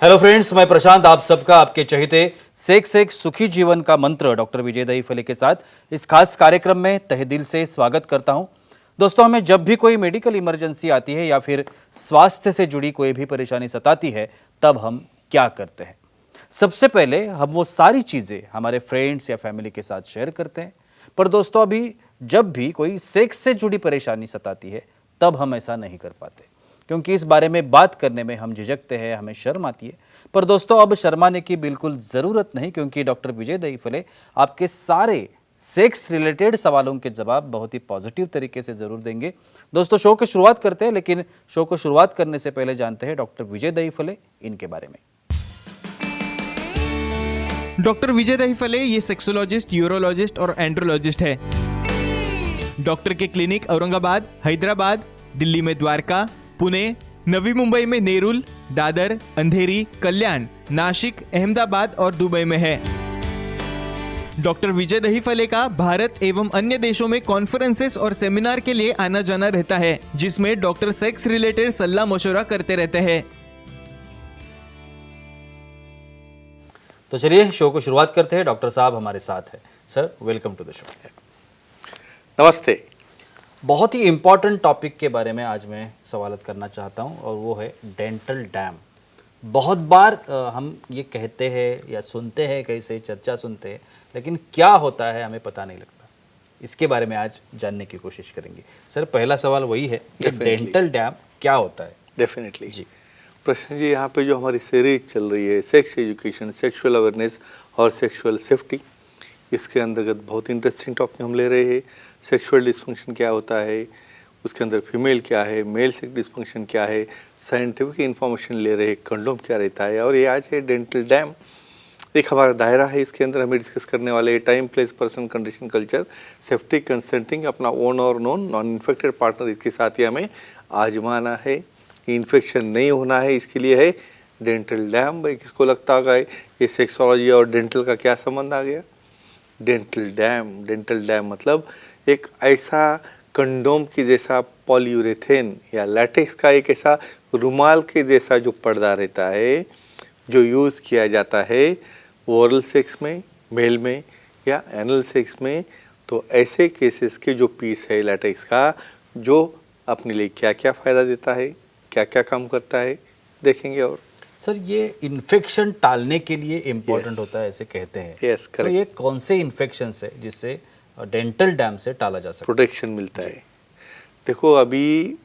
Hello friends, मैं प्रशांत आप सबका आपके चहेते सेक्स एक सुखी जीवन का मंत्र डॉक्टर विजय दहीफले के साथ इस खास कार्यक्रम में तहे दिल से स्वागत करता हूं। दोस्तों, हमें जब भी कोई मेडिकल इमरजेंसी आती है या फिर स्वास्थ्य से जुड़ी कोई भी परेशानी सताती है, तब हम क्या करते हैं? सबसे पहले हम वो सारी चीज़ें हमारे फ्रेंड्स या फैमिली के साथ शेयर करते हैं। पर दोस्तों, अभी जब भी कोई सेक्स से जुड़ी परेशानी सताती है, तब हम ऐसा नहीं कर पाते, क्योंकि इस बारे में बात करने में हम झिझकते हैं, हमें शर्म आती है। पर दोस्तों, अब शर्माने की बिल्कुल ज़रूरत नहीं, क्योंकि डॉक्टर विजय दहीफले आपके सारे सेक्स रिलेटेड सवालों के जवाब बहुत ही पॉजिटिव तरीके से ज़रूर देंगे। दोस्तों, शो की शुरुआत करते हैं, लेकिन शो को शुरुआत करने से पहले जानते हैं डॉक्टर विजय दहीफले इनके बारे में। डॉक्टर विजय दहीफले ये सेक्सोलॉजिस्ट, यूरोलॉजिस्ट और एंड्रोलॉजिस्ट है। डॉक्टर के क्लिनिक औरंगाबाद, हैदराबाद, दिल्ली में द्वारका, पुणे, नवी मुंबई में नेरुल, दादर, अंधेरी, कल्याण, नासिक, अहमदाबाद और दुबई में है। डॉक्टर विजय दहीफले का भारत एवं अन्य देशों में कॉन्फ्रेंसेस और सेमिनार के लिए आना जाना रहता है, जिसमें डॉक्टर सेक्स रिलेटेड सलाह मशवरा करते रहते हैं। तो चलिए शो को शुरुआत करते हैं। डॉक्टर साहब हमारे साथ है। Sir, welcome to the show. नमस्ते। बहुत ही इम्पॉर्टेंट टॉपिक के बारे में आज मैं सवालत करना चाहता हूं, और वो है डेंटल डैम। बहुत बार हम ये कहते हैं या सुनते हैं, कैसे चर्चा सुनते हैं, लेकिन क्या होता है हमें पता नहीं लगता। इसके बारे में आज जानने की कोशिश करेंगे। सर, पहला सवाल वही है कि डेंटल डैम क्या होता है? डेफिनेटली जी प्रश्न जी, यहाँ पे जो हमारी सीरीज चल रही है सेक्स एजुकेशन, सेक्सुअल अवेयरनेस और सेक्सुअल सेफ्टी, इसके अंतर्गत बहुत इंटरेस्टिंग टॉपिक हम ले रहे हैं। सेक्सुअल डिस्फंक्शन क्या होता है, उसके अंदर फीमेल क्या है, मेल सेक्स डिस्फंक्शन क्या है, साइंटिफिक इंफॉर्मेशन ले रहे हैं, कंडोम क्या रहता है, और ये आज है डेंटल डैम। एक हमारा दायरा है, इसके अंदर हमें डिस्कस करने वाले time, place, person, condition, culture, safety, consenting, अपना ओन और नॉन इन्फेक्टेड पार्टनर, इसके साथ ही हमें आजमाना है। इन्फेक्शन नहीं होना है, इसके लिए है डेंटल डैम। भाई, किसको लगता होगा ये सेक्सोलॉजी और डेंटल का क्या संबंध आ गया? डेंटल डैम मतलब एक ऐसा कंडोम के जैसा पॉलीयूरेथेन या लैटेक्स का एक ऐसा रुमाल के जैसा जो पर्दा रहता है, जो यूज़ किया जाता है ओरल सेक्स में, मेल में या एनल सेक्स में। तो ऐसे केसेस के जो पीस है लैटेक्स का, जो अपने लिए क्या क्या फ़ायदा देता है, क्या क्या काम करता है, देखेंगे। और सर, ये इन्फेक्शन टालने के लिए इम्पोर्टेंट Yes. होता है, ऐसे कहते हैं। Yes, तो correct. ये कौन से इन्फेक्शन है जिससे डेंटल डैम से टाला जा सकता प्रोटेक्शन मिलता है? देखो, अभी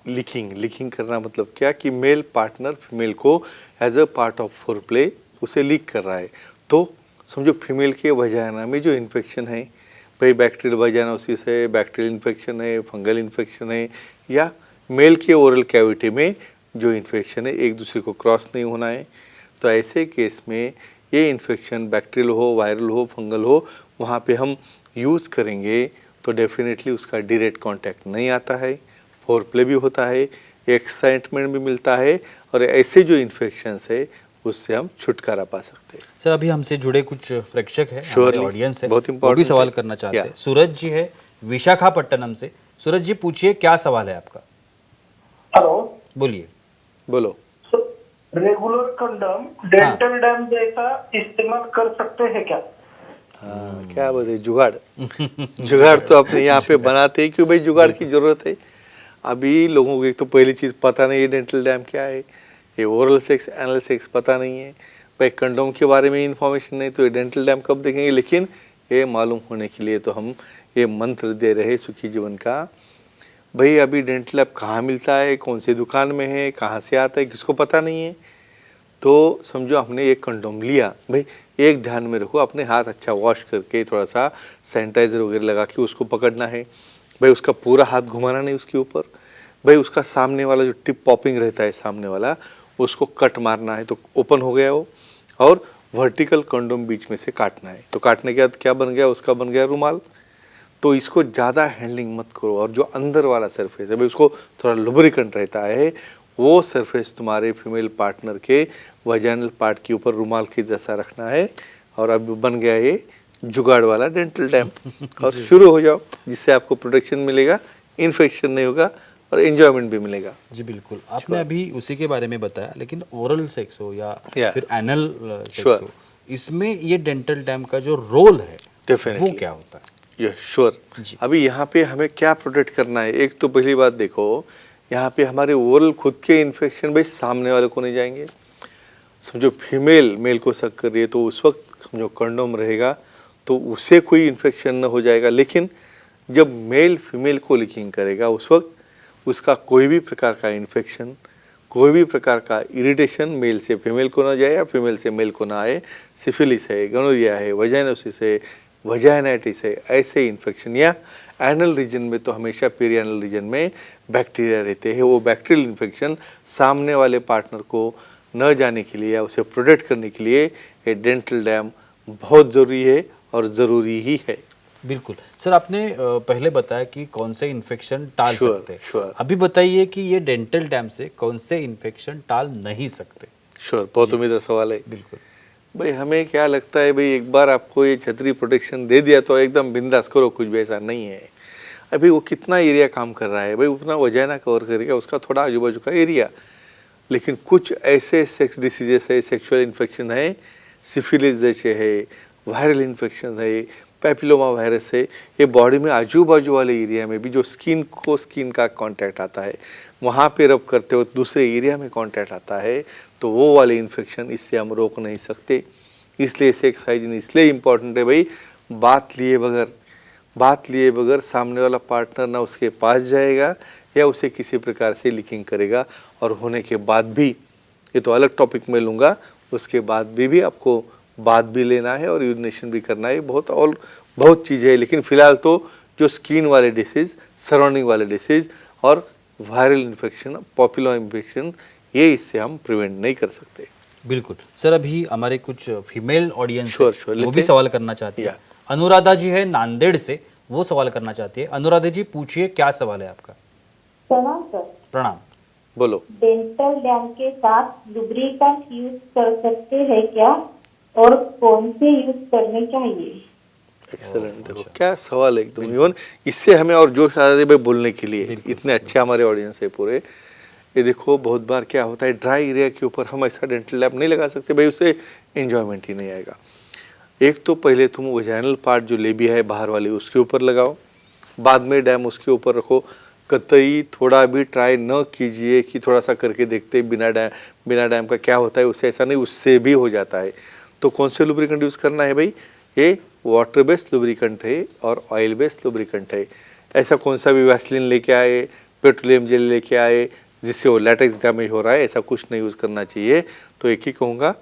लीकिंग करना मतलब क्या कि मेल पार्टनर फीमेल को as a part of foreplay उसे लीक कर रहा है। तो समझो फीमेल के वजाना में जो इन्फेक्शन है, भाई बैक्टीरियल वजाना उसी से बैक्टीरियल इन्फेक्शन है, फंगल इन्फेक्शन है, या मेल के ओरल कैविटी में जो इन्फेक्शन है, एक दूसरे को क्रॉस नहीं होना है। तो ऐसे केस में ये इन्फेक्शन बैक्टीरियल हो, वायरल हो, फंगल हो, वहाँ पे हम यूज़ करेंगे तो डेफिनेटली उसका डायरेक्ट कांटेक्ट नहीं आता है, फोरप्ले भी होता है, एक्साइटमेंट भी मिलता है, और ऐसे जो इन्फेक्शंस है उससे हम छुटकारा पा सकते हैं। सर, अभी हमसे जुड़े कुछ प्रेक्षक हैं, हमारे Surely, ऑडियंस है, बहुत वो भी important सवाल है। करना चाहते हैं। Yeah. सूरज जी है विशाखापट्टनम से। सूरज जी, पूछिए, क्या सवाल है आपका? हेलो, बोलिए। बोलो। रेगुलर कंडम डेंटल डैम जैसा इस्तेमाल कर सकते हैं क्या? हाँ, क्या बोलते जुगाड़ तो अपने यहाँ पे बनाते हैं, क्यों भाई, जुगाड़ की जरूरत है। अभी लोगों को एक तो पहली चीज़ पता नहीं है डेंटल डैम क्या है, ये ओरल सेक्स, एनल सेक्स पता नहीं है, भाई कंडोम के बारे में इंफॉर्मेशन नहीं, तो ये डेंटल डैम कब देखेंगे? लेकिन ये मालूम होने के लिए तो हम ये मंत्र दे रहे सुखी जीवन का। भाई, अभी डेंटल डैम कहाँ मिलता है, कौन सी दुकान में है, कहाँ से आता है, किसको पता नहीं है। तो समझो हमने एक कंडोम लिया, भाई एक ध्यान में रखो, अपने हाथ अच्छा वॉश करके थोड़ा सा सैनिटाइज़र वगैरह लगा के उसको पकड़ना है। भाई, उसका पूरा हाथ घुमाना नहीं उसके ऊपर। भाई, उसका सामने वाला जो टिप पॉपिंग रहता है सामने वाला, उसको कट मारना है तो ओपन हो गया वो, और वर्टिकल कंडोम बीच में से काटना है। तो काटने के बाद क्या बन गया? उसका बन गया रुमाल। तो इसको ज़्यादा हैंडलिंग मत करो, और जो अंदर वाला सरफेस है भाई, उसको थोड़ा लुब्रिकेंट रहता है, वो सरफेस तुम्हारे फीमेल पार्टनर के वजाइनल पार्ट के ऊपर रुमाल के जैसा रखना है, और अब बन गया ये जुगाड़ वाला डेंटल डैम। और शुरू हो जाओ, जिससे आपको प्रोटेक्शन मिलेगा, इन्फेक्शन नहीं होगा, और एंजॉयमेंट भी मिलेगा। जी बिल्कुल, आपने अभी उसी के बारे में बताया, लेकिन ओरल सेक्स हो या Yeah. फिर एनल सेक्स Sure. हो, इसमें ये डेंटल डैम का जो रोल है वो Definitely. क्या होता है? Yes sure. जी। अभी यहाँ पे हमें क्या प्रोटेक्ट करना है, एक तो पहली बात देखो, यहाँ पे हमारे ओरल खुद के इन्फेक्शन भाई सामने वाले को नहीं जाएंगे। समझो फीमेल मेल को शक कर रही है तो उस वक्त समझो कंडोम रहेगा तो उसे कोई इन्फेक्शन न हो जाएगा, लेकिन जब मेल फीमेल को लीकिंग करेगा उस वक्त उसका कोई भी प्रकार का इन्फेक्शन, कोई भी प्रकार का इरिटेशन मेल से फीमेल को ना जाए या फीमेल से मेल को ना आए। सिफिलिस है, गोनोरिया है, वजाइनोसिस है, वजाइनाइटिस है, ऐसे इन्फेक्शन, या एनल रीजन में तो हमेशा पेरियानल रीजन में बैक्टीरिया रहते हैं। वो बैक्टीरियल इन्फेक्शन सामने वाले पार्टनर को न जाने के लिए या उसे प्रोटेक्ट करने के लिए ये डेंटल डैम बहुत ज़रूरी है और ज़रूरी ही है। बिल्कुल सर, आपने पहले बताया कि कौन से इन्फेक्शन टाल Sure, सकते हैं। sure. अभी बताइए कि ये डेंटल डैम से कौन से इन्फेक्शन टाल नहीं सकते। श्योर, बहुत उम्मीद सवाल है। बिल्कुल भाई हमें क्या लगता है भाई, एक बार आपको ये छतरी प्रोटेक्शन दे दिया तो एकदम बिंदास करो, कुछ भी ऐसा नहीं है। अभी वो कितना एरिया काम कर रहा है भाई, उतना वजाइना कवर करेगा, उसका थोड़ा आजू बाजू का एरिया। लेकिन कुछ ऐसे सेक्स डिसीजेस है, सेक्सुअल इन्फेक्शन है, सिफिलिस जैसे है, वायरल इन्फेक्शन है, पैपिलोमा वायरस है, ये बॉडी में आजू बाजू वाले एरिया में भी जो स्किन को स्किन का कांटेक्ट आता है, वहाँ पे रब करते हो दूसरे एरिया में कांटेक्ट आता है, तो वो वाले इन्फेक्शन इससे हम रोक नहीं सकते। इसलिए सेक्स हाइजीन इसलिए इम्पोर्टेंट है भाई, बात लिए बगैर सामने वाला पार्टनर ना उसके पास जाएगा या उसे किसी प्रकार से लीकिंग करेगा, और होने के बाद भी, ये तो अलग टॉपिक में लूँगा, उसके बाद भी आपको बात भी लेना है और यूरिनेशन भी करना है, बहुत चीज़ें है। लेकिन फिलहाल तो जो स्किन वाले डिसीज़, सराउंडिंग वाले डिसीज़ और वायरल इन्फेक्शन, पॉपुलर इन्फेक्शन, ये इससे हम प्रिवेंट नहीं कर सकते। बिल्कुल सर, अभी हमारे कुछ फीमेल ऑडियंस Sure, वो लेते भी हैं। सवाल करना चाहती है। Yeah. अनुराधा जी है नांदेड़ से, वो सवाल करना चाहती है। अनुराधा जी पूछिए, क्या सवाल है आपका? प्रणाम सर। प्रणाम। बोलो। डेंटल डैम के साथ लुब्रिकेंट यूज कर सकते हैं क्या, और कौन से यूज करने चाहिए? एक्सेलेंट, देखो क्या सवाल है एकदम। इवन इससे हमें और जोश आ जाता है भाई बोलने के लिए, इतने अच्छे हमारे ऑडियंस है पूरे। ये देखो बहुत बार क्या होता है, ड्राई एरिया के ऊपर हम ऐसा डेंटल लैब नहीं लगा सकते भाई, उससे एंजॉयमेंट ही नहीं आएगा। एक तो पहले तुम वजाइनल पार्ट जो लेबिया है बाहर वाली उसके ऊपर लगाओ, बाद में डैम उसके ऊपर रखो। कतई थोड़ा भी ट्राई न कीजिए कि थोड़ा सा करके देखते बिना डैम का क्या होता है, उससे ऐसा नहीं, उससे भी हो जाता है। तो कौन से लुब्रिकेंट यूज़ करना है भाई, ये वाटर बेस्ड लुब्रिकेंट है और ऑयल बेस्ड लुब्रिकेंट है। ऐसा कौन सा भी वैसलीन लेके आए, पेट्रोलियम जेल लेके आए जिससे वो लैटेक्स डैमेज हो रहा है, ऐसा कुछ नहीं यूज़ करना चाहिए। तो एक ही कहूँगा,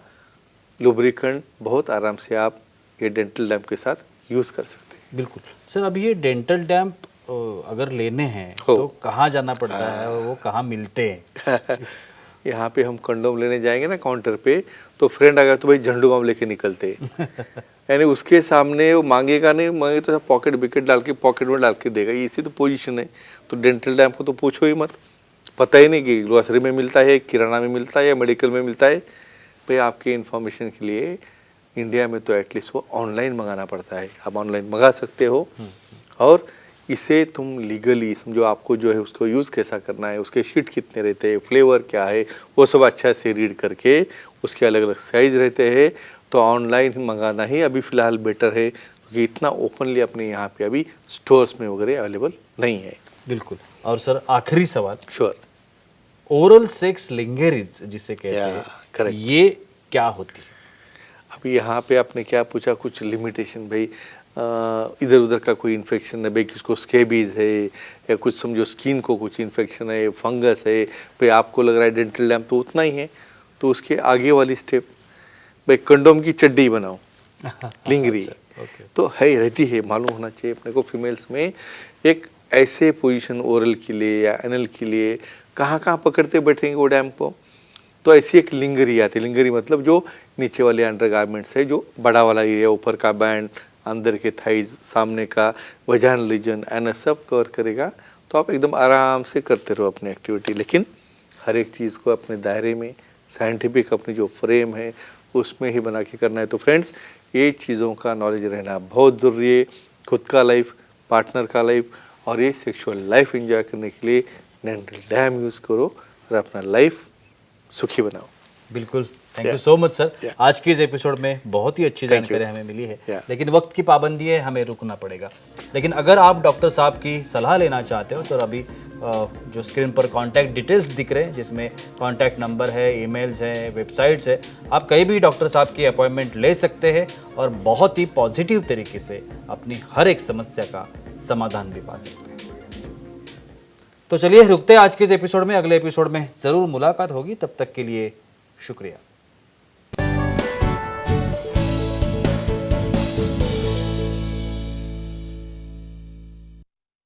लुब्रिकेंट बहुत आराम से आप ये डेंटल डैम के साथ यूज़ कर सकते हैं। बिल्कुल सर, अभी ये डेंटल डैम अगर लेने हैं हो। तो कहाँ जाना पड़ता है और वो कहाँ मिलते हैं? यहाँ पे हम कंडोम लेने जाएंगे ना काउंटर पे, तो फ्रेंड अगर तो भाई झंडू बम लेके निकलते यानी उसके सामने वो मांगेगा नहीं, मांगे तो पॉकेट बिकेट डाल के पॉकेट में डाल के देगा, इसी तो पोजीशन है। तो डेंटल डैम को तो पूछो ही मत, पता ही नहीं कि ग्रोसरी में मिलता है, किराना में मिलता है या मेडिकल में मिलता है। भाई आपके इन्फॉर्मेशन के लिए, इंडिया में तो एटलीस्ट वो ऑनलाइन मंगाना पड़ता है, आप ऑनलाइन मंगा सकते हो। और इसे तुम लीगली समझो, आपको जो है उसको यूज़ कैसा करना है, उसके शीट कितने रहते हैं, फ्लेवर क्या है, वो सब अच्छा से रीड करके, उसके अलग अलग साइज रहते हैं, तो ऑनलाइन मंगाना ही अभी फ़िलहाल बेटर है, क्योंकि इतना ओपनली अपने यहाँ पे अभी स्टोर्स में वगैरह अवेलेबल नहीं है। बिल्कुल। और सर आखिरी सवाल, श्योर। ओरल सेक्स लिंगेरिज जिसे कहते Yeah, हैं, correct. ये क्या होती है? अभी यहाँ पे आपने क्या पूछा, कुछ लिमिटेशन भाई, इधर उधर का कोई इन्फेक्शन है भाई, किसको स्केबीज है या कुछ समझो स्किन को कुछ इन्फेक्शन है, फंगस है, भाई आपको लग रहा है डेंटल डैम तो उतना ही है, तो उसके आगे वाली स्टेप भाई कंडोम की चड्डी बनाओ, लिंगरी ओके। तो है, रहती है, मालूम होना चाहिए अपने को फीमेल्स में। एक ऐसे पोजीशन ओरल के लिए या एनल के लिए कहाँ कहाँ पकड़ते बैठेंगे वो डैम को, तो ऐसी एक लिंगरी आती है। लिंगरी मतलब जो नीचे वाले अंडर गारमेंट्स है, जो बड़ा वाला एरिया, ऊपर का बैंड, अंदर के थाइज, सामने का वजाइनल रीजन, एनस सब कवर करेगा। तो आप एकदम आराम से करते रहो अपनी एक्टिविटी, लेकिन हर एक चीज़ को अपने दायरे में, साइंटिफिक अपनी जो फ्रेम है उसमें ही बना के करना है। तो फ्रेंड्स, ये चीज़ों का नॉलेज रहना बहुत ज़रूरी है, खुद का लाइफ, पार्टनर का लाइफ और ये सेक्सुअल लाइफ एंजॉय करने के लिए डेंटल डैम यूज़ करो और अपना लाइफ सुखी बनाओ। बिल्कुल, thank you so much sir. Yeah. आज की इस एपिसोड में बहुत ही अच्छी Thank जानकारी you. हमें मिली है, Yeah. लेकिन वक्त की पाबंदी है, हमें रुकना पड़ेगा। लेकिन अगर आप डॉक्टर साहब की सलाह लेना चाहते हो तो अभी जो स्क्रीन पर कॉन्टैक्ट डिटेल्स दिख रहे हैं, जिसमें कॉन्टैक्ट नंबर है, ईमेल्स हैं, वेबसाइट्स है, आप कहीं भी डॉक्टर साहब की अपॉइंटमेंट ले सकते हैं और बहुत ही पॉजिटिव तरीके से अपनी हर एक समस्या का समाधान भी पा सकते हैं। तो चलिए रुकते हैं आज के इस एपिसोड में, अगले एपिसोड में ज़रूर मुलाकात होगी, तब तक के लिए शुक्रिया।